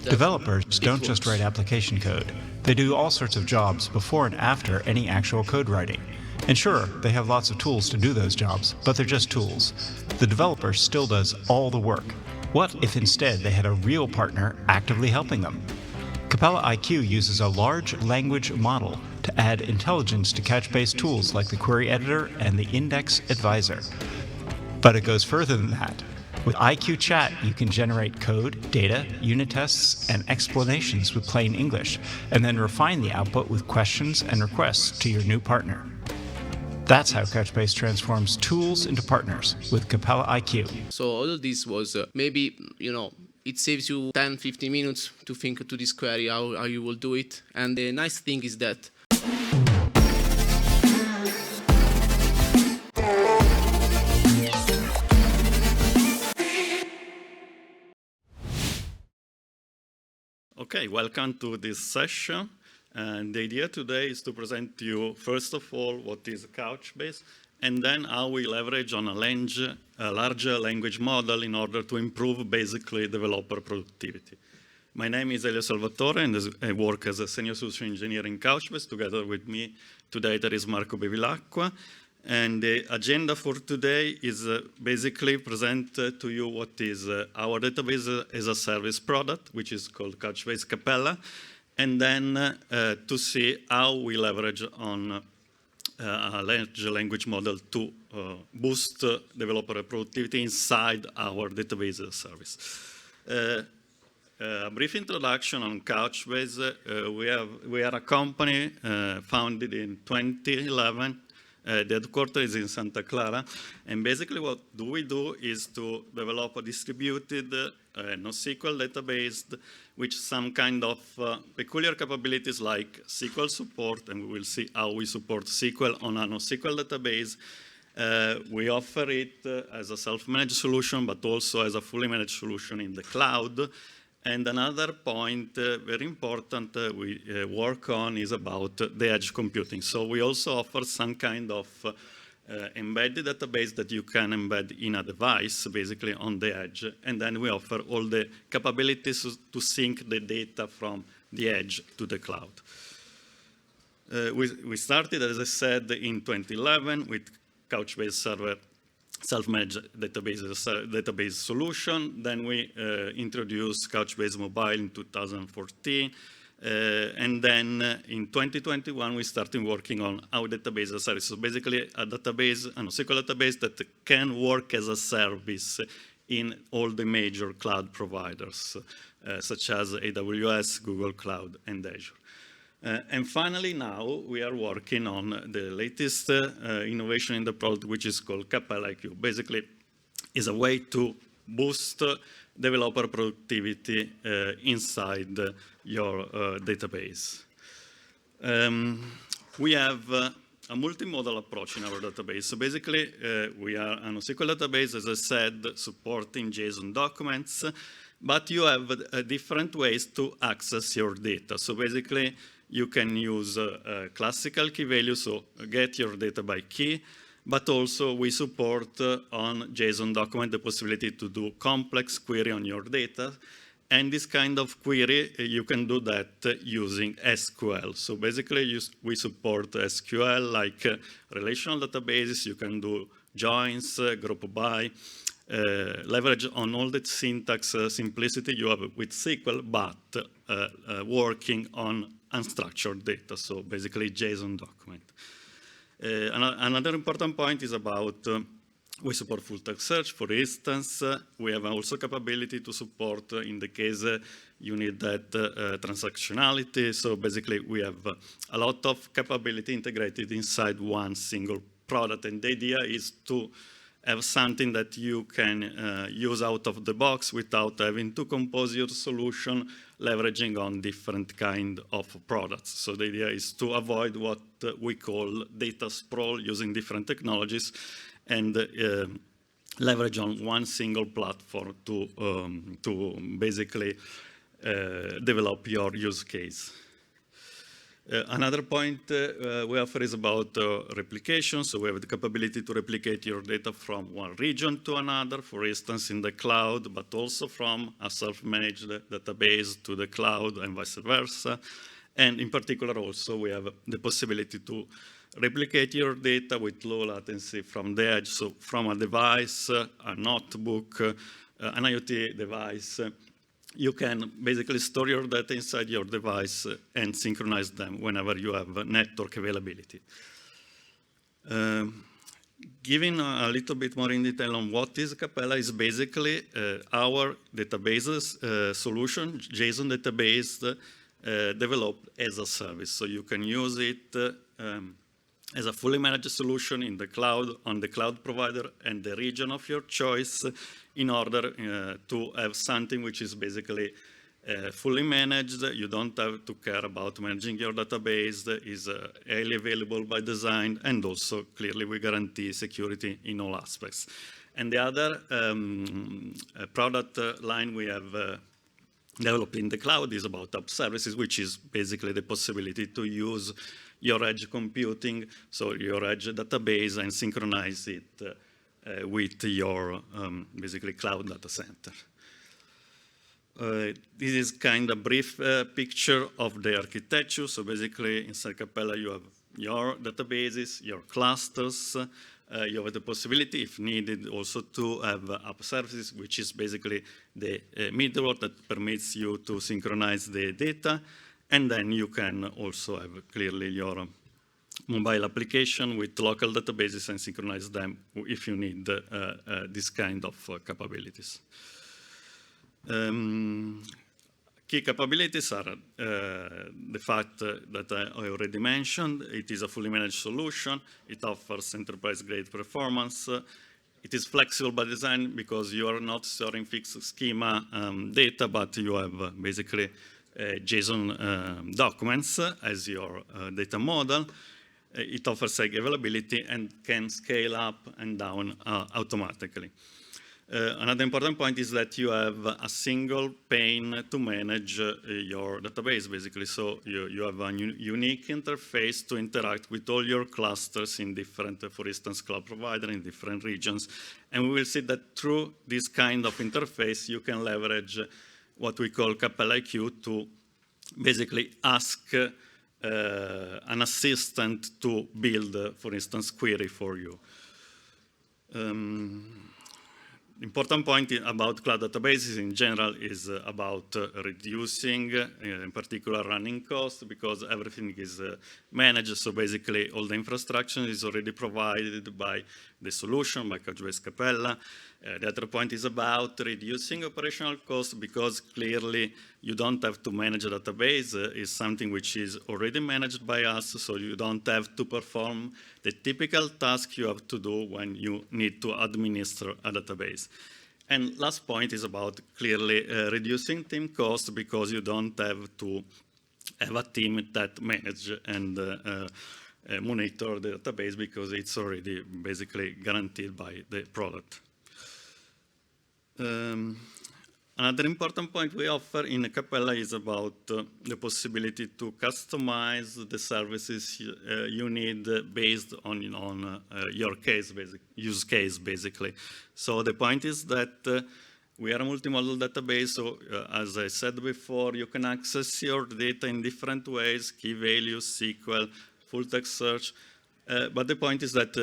Developers don't just write application code. They do all sorts of jobs before and after any actual code writing. And sure, they have lots of tools to do those jobs, but they're just tools. The developer still does all the work. What if instead they had a real partner actively helping them? Capella IQ uses a large language model to add intelligence to Couchbase tools like the query editor and the index advisor. But it goes further than that. With IQ Chat, you can generate code, data, unit tests, and explanations with plain English, and then refine the output with questions and requests to your new partner. That's how Couchbase transforms tools into partners with Capella IQ. So all of this was maybe, it saves you 10, 15 minutes to think to this query, how you will do it. And the nice thing is that Okay, welcome to this session. And the idea today is to present to you, first of all, what is Couchbase, and then how we leverage on a larger language model in order to improve basically developer productivity. My name is Elio Salvatore, and I work as a senior solution engineer in Couchbase. Together with me today there is Marco Bevilacqua. And the agenda for today is basically present to you what is our database as a service product, which is called Couchbase Capella, and then to see how we leverage on a large language model to boost developer productivity inside our database as a service. A brief introduction on Couchbase. We are a company founded in 2011. The headquarters is in Santa Clara, and basically what we do is to develop a distributed NoSQL database with some kind of peculiar capabilities like SQL support, and we will see how we support SQL on a NoSQL database. We offer it as a self-managed solution, but also as a fully managed solution in the cloud. And another point, very important, we work on is about the edge computing. So we also offer some kind of embedded database that you can embed in a device, basically on the edge. And then we offer all the capabilities to sync the data from the edge to the cloud. We started, as I said, in 2011 with Couchbase Server self-managed database solution. Then we introduced Couchbase Mobile in 2014. And then in 2021, we started working on our database as a service. So basically a database, a NoSQL database that can work as a service in all the major cloud providers, such as AWS, Google Cloud, and Azure. And finally, now we are working on the latest innovation in the product, which is called Capella IQ. Basically, is a way to boost developer productivity inside your database. We have a multimodal approach in our database. So basically, we are a NoSQL database, as I said, supporting JSON documents, but you have different ways to access your data. So basically, you can use classical key value, so get your data by key, but also we support on JSON document the possibility to do complex query on your data. And this kind of query, you can do that using SQL. So basically, we support SQL like relational databases. You can do joins, group by, leverage on all the syntax simplicity you have with SQL, but working on unstructured data, so basically JSON document. Another important point is about we support full text search, for instance. We have also capability to support in the case you need that transactionality. So basically we have a lot of capability integrated inside one single product, and the idea is to have something that you can use out of the box without having to compose your solution, leveraging on different kind of products. So the idea is to avoid what we call data sprawl using different technologies and leverage on one single platform to basically develop your use case. Another point we offer is about replication. So we have the capability to replicate your data from one region to another, for instance, in the cloud, but also from a self-managed database to the cloud and vice versa. And in particular, also, we have the possibility to replicate your data with low latency from the edge, so from a device, a notebook, an IoT device. You can basically store your data inside your device and synchronize them whenever you have network availability. Giving a little bit more in detail on what is Capella is basically our databases solution, JSON database developed as a service. So you can use it as a fully managed solution in the cloud, on the cloud provider and the region of your choice, in order to have something which is basically fully managed. You don't have to care about managing your database, is highly available by design, and also clearly we guarantee security in all aspects. And the other product line we have developed in the cloud is about app services, which is basically the possibility to use your edge computing, so your edge database, and synchronize it with your basically cloud data center. This is kind of brief picture of the architecture. So basically inside Capella you have your databases, your clusters, you have the possibility, if needed, also to have app services, which is basically the middleware that permits you to synchronize the data. And then you can also have clearly your mobile application with local databases and synchronize them if you need this kind of capabilities. Key capabilities are the fact that I already mentioned. It is a fully managed solution. It offers enterprise-grade performance. It is flexible by design because you are not storing fixed schema data, but you have basically JSON documents as your data model. It offers high availability and can scale up and down automatically. Another important point is that you have a single pane to manage your database, basically. So you have a unique interface to interact with all your clusters in different, for instance, cloud provider in different regions. And we will see that through this kind of interface, you can leverage what we call Capella IQ to basically ask an assistant to build, for instance, query for you. Important point about cloud databases in general is about reducing, in particular, running costs, because everything is managed. So basically, all the infrastructure is already provided by the solution, by Couchbase Capella. The other point is about reducing operational costs, because clearly you don't have to manage a database. It's something which is already managed by us, so you don't have to perform the typical task you have to do when you need to administer a database. And last point is about clearly reducing team costs, because you don't have to have a team that manage and monitor the database, because it's already basically guaranteed by the product. Another important point we offer in Capella is about the possibility to customize the services you need based on your use case, basically. So the point is that we are a multimodal database, so as I said before, you can access your data in different ways: key values, SQL, full text search. But the point is that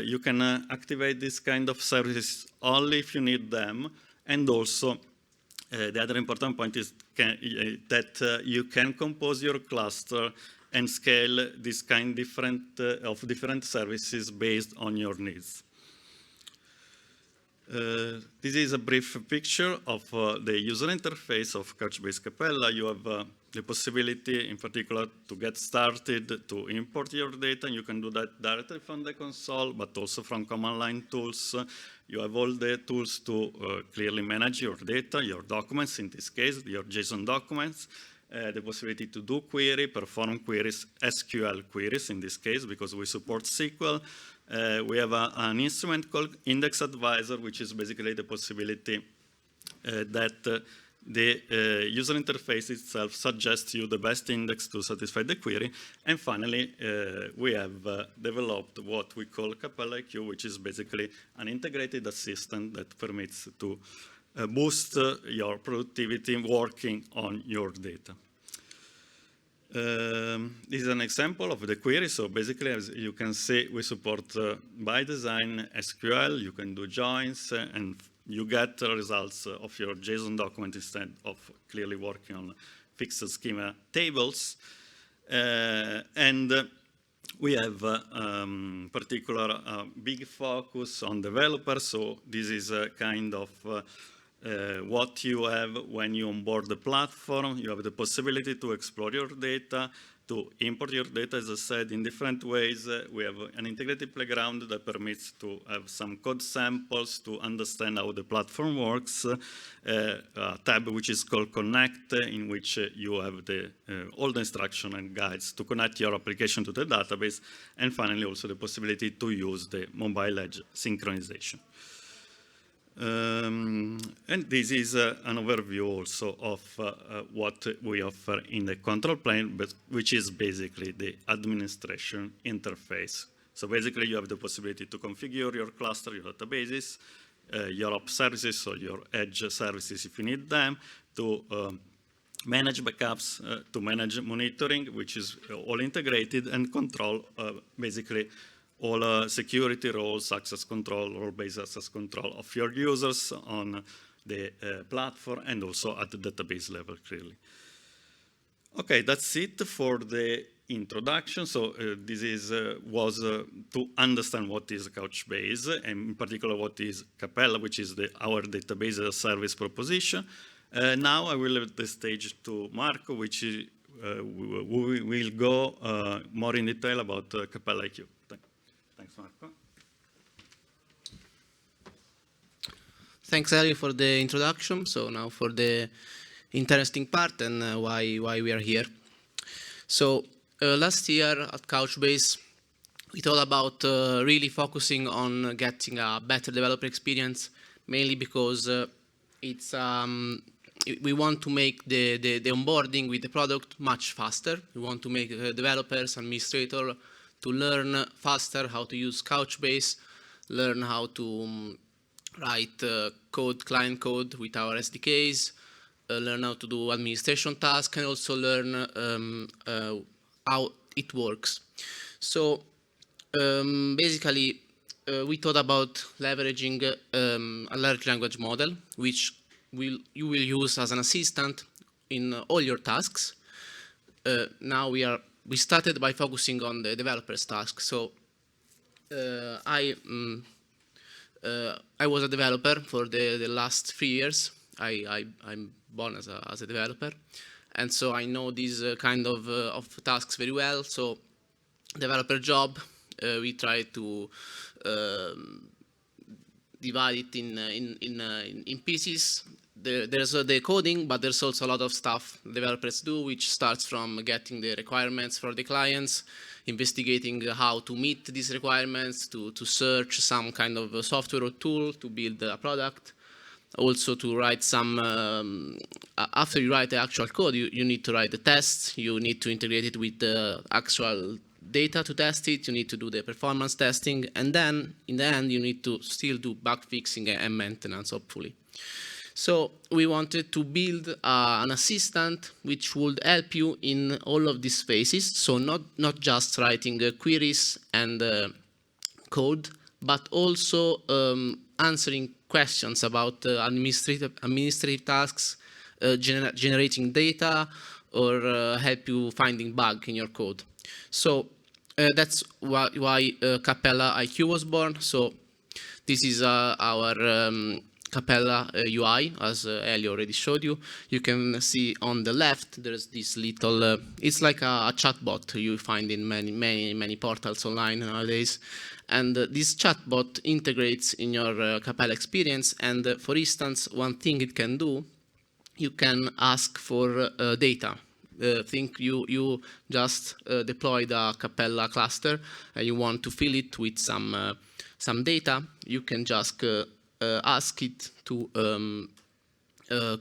you can activate this kind of services only if you need them. And also, the other important point is that you can compose your cluster and scale this kind of different services based on your needs. This is a brief picture of the user interface of Couchbase Capella. You have the possibility, in particular, to get started to import your data. You can do that directly from the console, but also from command line tools. You have all the tools to clearly manage your data, your documents, in this case, your JSON documents, the possibility to do query, perform queries, SQL queries in this case, because we support SQL. We have an instrument called Index Advisor, which is basically the possibility that the user interface itself suggests you the best index to satisfy the query. And finally, we have developed what we call Capella IQ, which is basically an integrated assistant that permits to boost your productivity working on your data. This is an example of the query. So basically, as you can see, we support by design SQL. You can do joins, and you get the results of your JSON document instead of clearly working on fixed schema tables. And we have particular big focus on developers. So this is a kind of what you have when you onboard the platform. You have the possibility to explore your data, to import your data, as I said, in different ways. We have an integrated playground that permits to have some code samples to understand how the platform works, a tab which is called Connect, in which you have all the instructions and guides to connect your application to the database, and finally also the possibility to use the mobile edge synchronization. And this is an overview also of what we offer in the control plane, but which is basically the administration interface. So basically, you have the possibility to configure your cluster, your databases, your app services or your edge services if you need them, to manage backups, to manage monitoring, which is all integrated, and control basically all security roles, access control, role-based access control of your users on the platform and also at the database level, clearly. Okay, that's it for the introduction. So this was to understand what is Couchbase, and in particular what is Capella, which is our database as a service proposition. Now I will leave the stage to Marco, which we will go more in detail about Capella IQ. Thanks, Marco. Thanks, Elio, for the introduction. So now for the interesting part and why we are here. So last year at Couchbase, we thought about really focusing on getting a better developer experience, mainly because it's we want to make the onboarding with the product much faster. We want to make developers, administrators, to learn faster how to use Couchbase, learn how to write code, client code with our SDKs, learn how to do administration tasks, and also learn how it works. So basically, we thought about leveraging a large language model, which you will use as an assistant in all your tasks. Now we started by focusing on the developer's task. So I was a developer for the last 3 years. I'm born as a developer, and so I know these kind of tasks very well. So developer job, we try to divide it in pieces. There's the coding, but there's also a lot of stuff developers do, which starts from getting the requirements for the clients, investigating how to meet these requirements, to search some kind of software or tool to build a product. Also to write some, after you write the actual code, you need to write the tests, you need to integrate it with the actual data to test it, you need to do the performance testing, and then in the end you need to still do bug fixing and maintenance, hopefully. So we wanted to build an assistant which would help you in all of these phases. So not just writing queries and code, but also answering questions about administrative tasks, generating data, or help you finding bug in your code. So that's why Capella IQ was born. So this is our Capella UI, as Elio already showed you. You can see on the left, there's this little, it's like a chatbot you find in many portals online nowadays. And this chatbot integrates in your Capella experience. And for instance, one thing it can do, you can ask for data. Think you just deployed a Capella cluster and you want to fill it with some data. You can just ask it to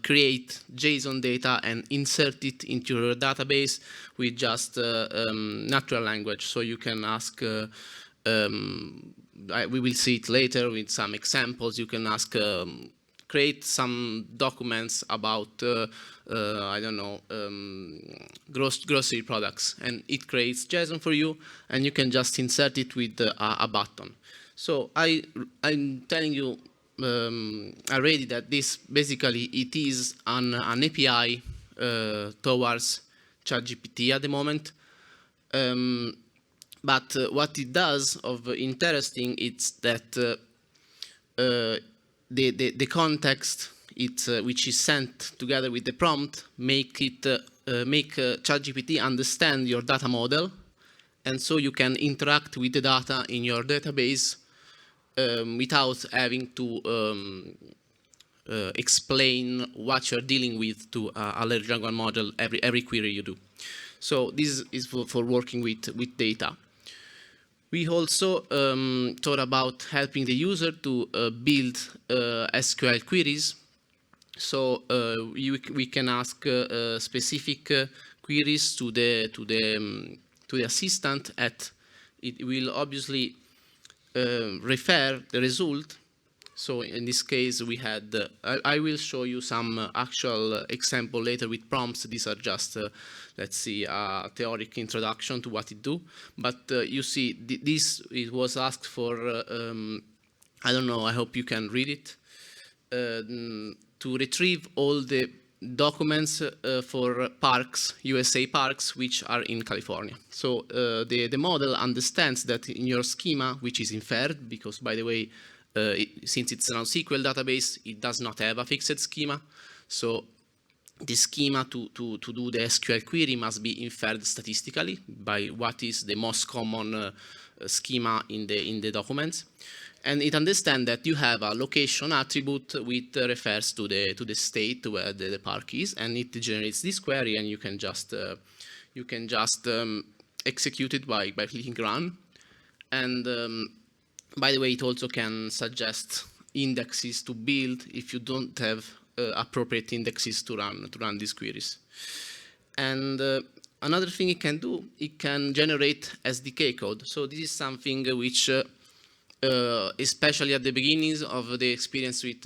create JSON data and insert it into your database with just natural language. So you can ask, we will see it later with some examples. You can ask, create some documents about, I don't know, grocery products, and it creates JSON for you, and you can just insert it with a button. So I'm telling you already that this basically it is an API towards ChatGPT at the moment. But what it does of interesting is that the context which is sent together with the prompt make ChatGPT understand your data model, and so you can interact with the data in your database without having to explain what you're dealing with to a large language model every query you do. So this is for working with data. We also thought about helping the user to build SQL queries. So we can ask specific queries to the assistant. It will obviously refer the result. So in this case, we had, I will show you some actual example later with prompts. These are just, let's see, a theoretical introduction to what it do. But you see, it was asked for, I don't know, I hope you can read it, to retrieve all the documents for parks, USA parks, which are in California. So the model understands that in your schema, which is inferred, because by the way, since it's a NoSQL database, it does not have a fixed schema. So the schema to do the SQL query must be inferred statistically by what is the most common schema in the documents. And it understands that you have a location attribute which refers to the state where the park is, and it generates this query, and you can just execute it by clicking run. And by the way, it also can suggest indexes to build if you don't have appropriate indexes to run these queries. And another thing it can do, it can generate SDK code. So this is something which, especially at the beginnings of the experience with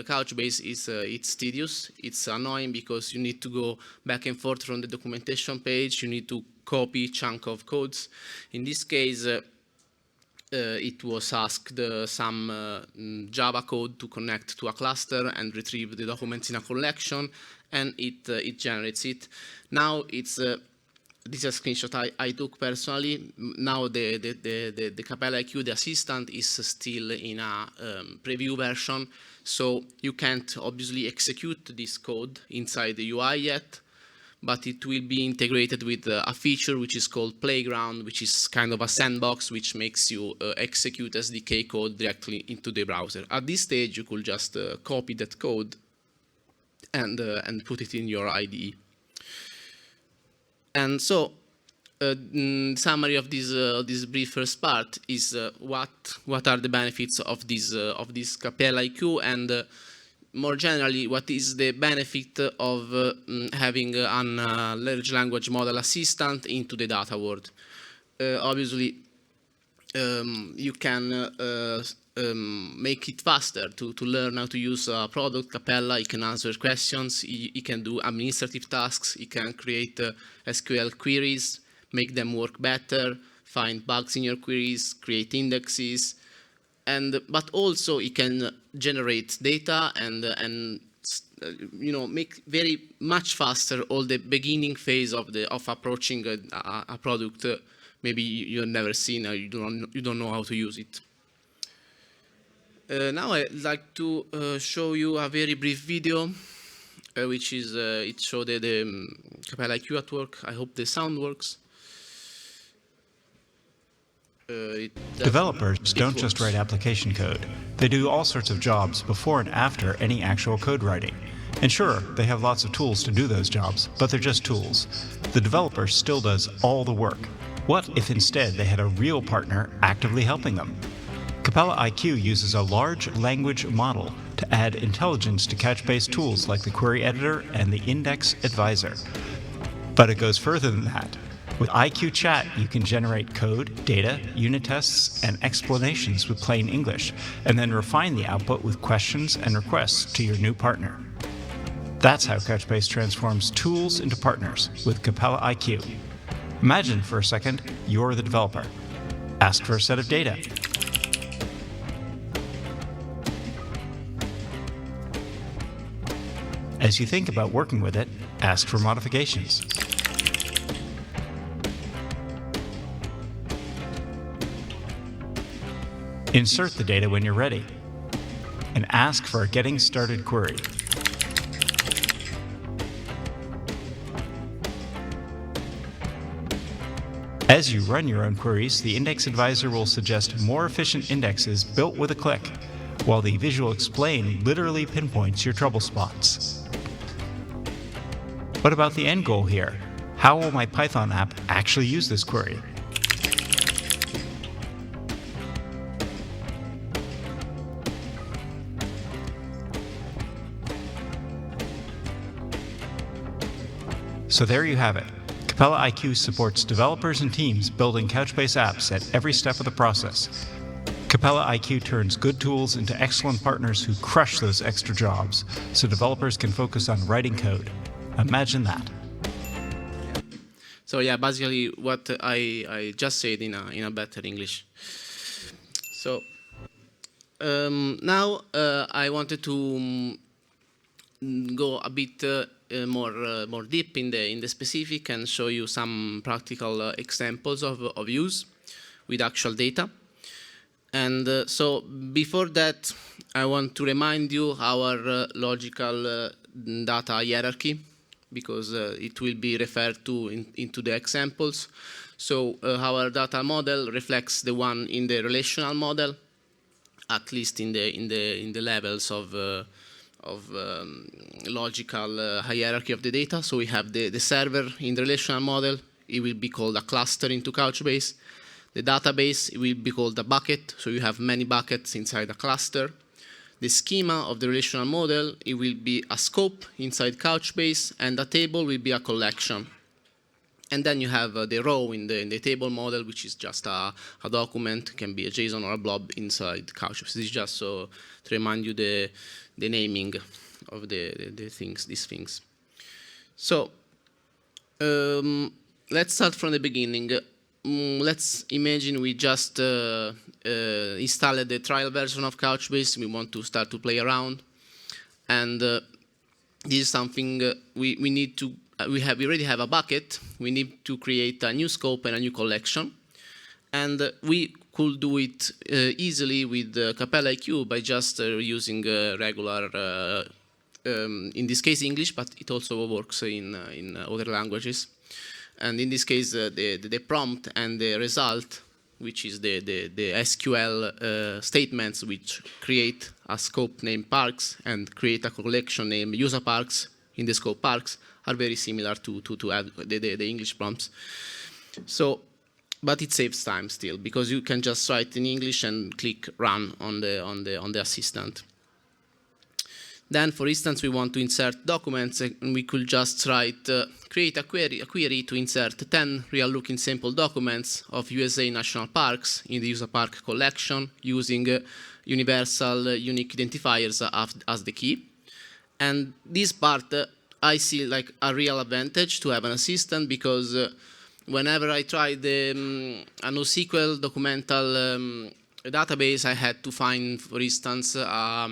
Couchbase, it's tedious. It's annoying because you need to go back and forth from the documentation page. You need to copy chunk of codes. In this case, it was asked some Java code to connect to a cluster and retrieve the documents in a collection, and it generates it. Now it's this is a screenshot I took personally. Now the Capella IQ, the assistant, is still in a preview version, so you can't obviously execute this code inside the UI yet, but it will be integrated with a feature which is called Playground, which is kind of a sandbox which makes you execute SDK code directly into the browser. At this stage, you could just copy that code and put it in your IDE. And so, summary of this brief first part is what are the benefits of this Capella IQ, and more generally, what is the benefit of having a large language model assistant into the data world? Obviously, you can make it faster to learn how to use a product, Capella. It can answer questions, it can do administrative tasks, it can create SQL queries, make them work better, find bugs in your queries, create indexes, but also it can generate data and you know, make very much faster all the beginning phase of approaching a product maybe you've never seen or you don't know how to use it. Now I'd like to show you a very brief video, which is it showed the Capella IQ at work. I hope the sound works. Developers don't just write application code. They do all sorts of jobs before and after any actual code writing. And sure, they have lots of tools to do those jobs, but they're just tools. The developer still does all the work. What if instead they had a real partner actively helping them? Capella IQ uses a large language model to add intelligence to Couchbase tools like the Query Editor and the Index Advisor. But it goes further than that. With IQ Chat, you can generate code, data, unit tests, and explanations with plain English, and then refine the output with questions and requests to your new partner. That's how Couchbase transforms tools into partners with Capella IQ. Imagine for a second you're the developer. Ask for a set of data. As you think about working with it, ask for modifications. Insert the data when you're ready, and ask for a getting started query. As you run your own queries, the Index Advisor will suggest more efficient indexes built with a click, while the Visual Explain literally pinpoints your trouble spots. What about the end goal here? How will my Python app actually use this query? So there you have it. Capella IQ supports developers and teams building Couchbase apps at every step of the process. Capella IQ turns good tools into excellent partners who crush those extra jobs, so developers can focus on writing code. Imagine that. So yeah, basically what I just said in a better English. So now I wanted to go a bit more deep in the specific and show you some practical examples of use with actual data. And so before that, I want to remind you our logical data hierarchy, because it will be referred to into the examples. So our data model reflects the one in the relational model, at least in the levels of logical hierarchy of the data. So we have the server in the relational model. It will be called a cluster into Couchbase. The database, it will be called a bucket. So you have many buckets inside a cluster. The schema of the relational model, it will be a scope inside Couchbase, and a table will be a collection. And then you have the row in the table model, which is just a document, can be a JSON or a blob inside Couchbase. This is just so to remind you the naming of the things, these things. So let's start from the beginning. Let's imagine we just installed the trial version of Couchbase. We want to start to play around, and this is something we need to. We already have a bucket. We need to create a new scope and a new collection, and we could do it easily with Capella IQ by just using regular, in this case English, but it also works in other languages. And in this case, the prompt and the result, which is the SQL statements which create a scope named parks and create a collection named user parks in the scope parks, are very similar to the English prompts. So, but it saves time still, because you can just write in English and click run on the assistant. Then, for instance, we want to insert documents, and we could just write, create a query to insert 10 real-looking sample documents of USA national parks in the user park collection using universal unique identifiers as the key. And this part, I see like a real advantage to have an assistant, because whenever I tried a NoSQL documental database, I had to find, for instance, a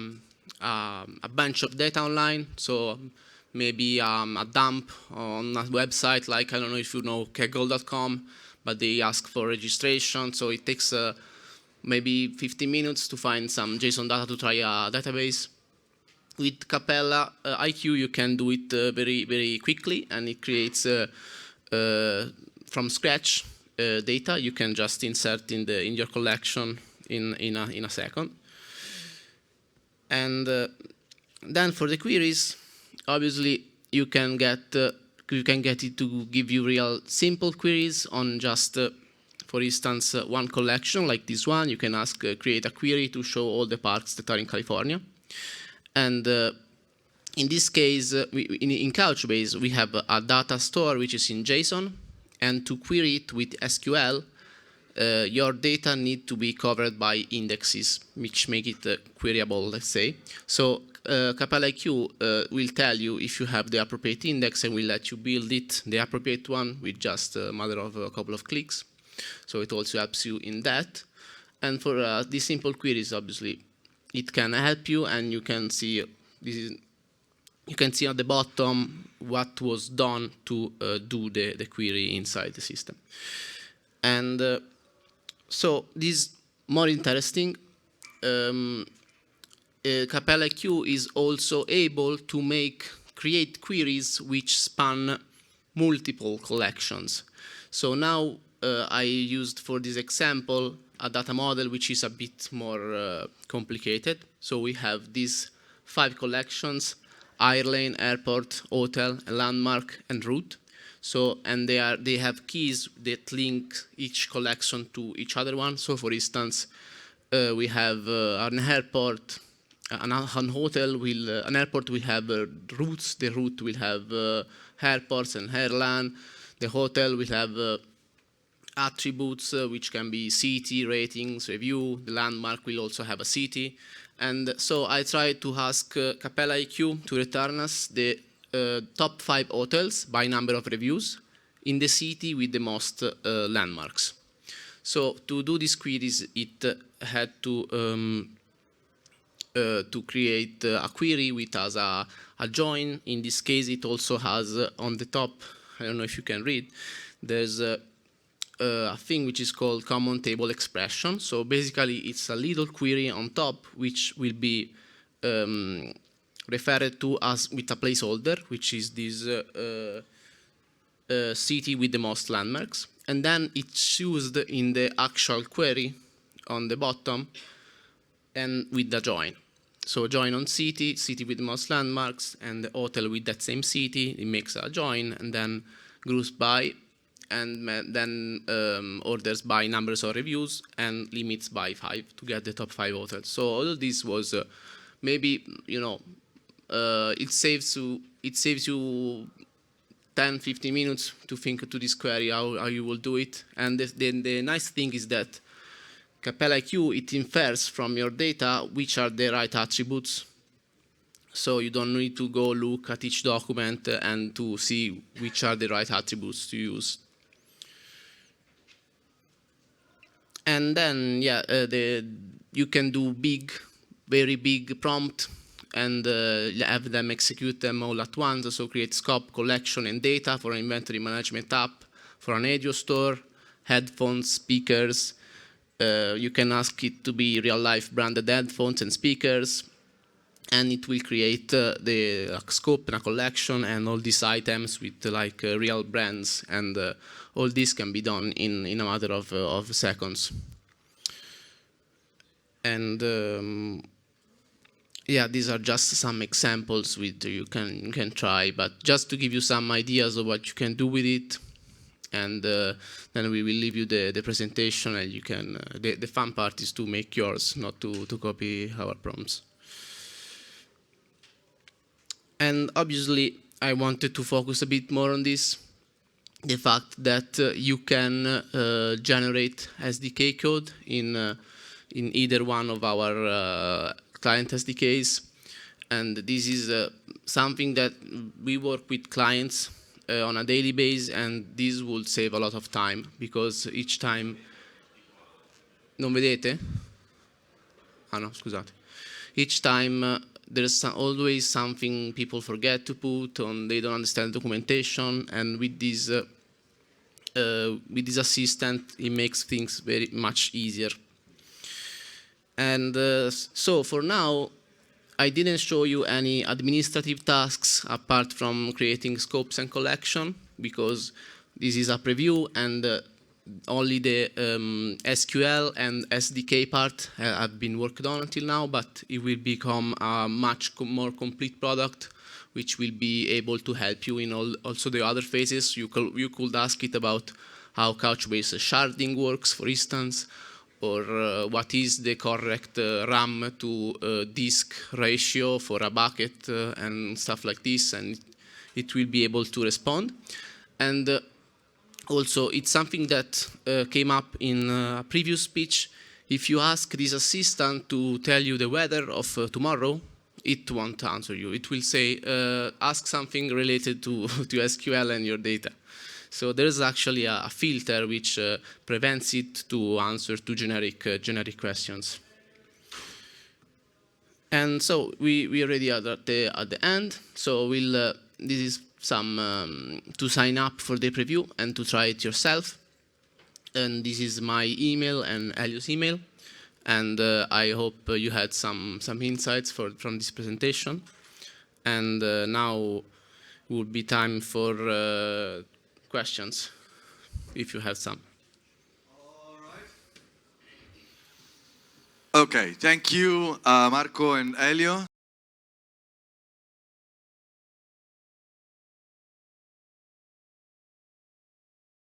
bunch of data online, so maybe a dump on a website like, I don't know if you know kaggle.com, but they ask for registration, so it takes maybe 15 minutes to find some JSON data to try a database. With Capella IQ, you can do it very, very quickly, and it creates from scratch data. You can just insert in your collection in a second. And then for the queries, obviously you can get it to give you real simple queries on just, for instance, one collection like this one. You can ask create a query to show all the parks that are in California. And in this case, in Couchbase, we have a data store which is in JSON, and to query it with SQL, your data need to be covered by indexes, which make it queryable, let's say. So Capella IQ will tell you if you have the appropriate index and will let you build it, the appropriate one, with just a matter of a couple of clicks. So it also helps you in that. And for these simple queries, obviously, it can help you, and you can see you can see at the bottom what was done to do the query inside the system. And so this is more interesting. Capella IQ is also able to create queries which span multiple collections. So now I used for this example a data model which is a bit more complicated. So we have these 5 collections: airline, airport, hotel, landmark, and route. So, and they have keys that link each collection to each other one. So for instance, we have an airport, an hotel will, an airport will have routes, the route will have airports and airline, the hotel will have attributes which can be city, ratings, review, the landmark will also have a city. And so I tried to ask Capella IQ to return us the top 5 hotels by number of reviews in the city with the most landmarks. So to do these queries, it had to create a query which has a join. In this case, it also has on the top, I don't know if you can read, there's a thing which is called common table expression. So basically, it's a little query on top which will be referred to as with a placeholder, which is this city with the most landmarks. And then it's used in the actual query on the bottom and with the join. So join on city, city with the most landmarks, and the hotel with that same city. It makes a join, and then groups by, and then orders by numbers of reviews, and limits by 5 to get the top 5 hotels. So all of this was maybe, you know, it saves you 10-15 minutes to think to this query how you will do it. And the nice thing is that Capella IQ, it infers from your data which are the right attributes. So you don't need to go look at each document and to see which are the right attributes to use. And then, yeah, you can do very big prompt and have them execute them all at once. So create scope, collection, and data for an inventory management app, for an audio store, headphones, speakers. You can ask it to be real-life branded headphones and speakers, and it will create the scope and a collection and all these items with like real brands, and all this can be done in a matter of seconds. And yeah, these are just some examples with you can try, but just to give you some ideas of what you can do with it. And then we will leave you the presentation, and you can. The fun part is to make yours, not to copy our prompts. And obviously, I wanted to focus a bit more on this, the fact that you can generate SDK code in either one of our client SDKs. And this is something that we work with clients on a daily basis, and this will save a lot of time, because each time... Non vedete? Ah no, scusate. Each time there's always something people forget to put on, they don't understand documentation, and with this assistant, it makes things very much easier. And so for now, I didn't show you any administrative tasks apart from creating scopes and collection, because this is a preview, and only the SQL and SDK part have been worked on until now, but it will become a much more complete product, which will be able to help you in also the other phases. You could ask it about how Couchbase sharding works, for instance, or what is the correct RAM to disk ratio for a bucket and stuff like this, and it will be able to respond. And also, it's something that came up in a previous speech. If you ask this assistant to tell you the weather of tomorrow, it won't answer you. It will say, ask something related to SQL and your data. So there's actually a filter which prevents it to answer to generic questions. And so we already are at the end. So this is some to sign up for the preview and to try it yourself. And this is my email and Elio's email. And I hope you had some insights from this presentation. And now will be time for questions, if you have some. All right. Okay, thank you, Marco and Elio.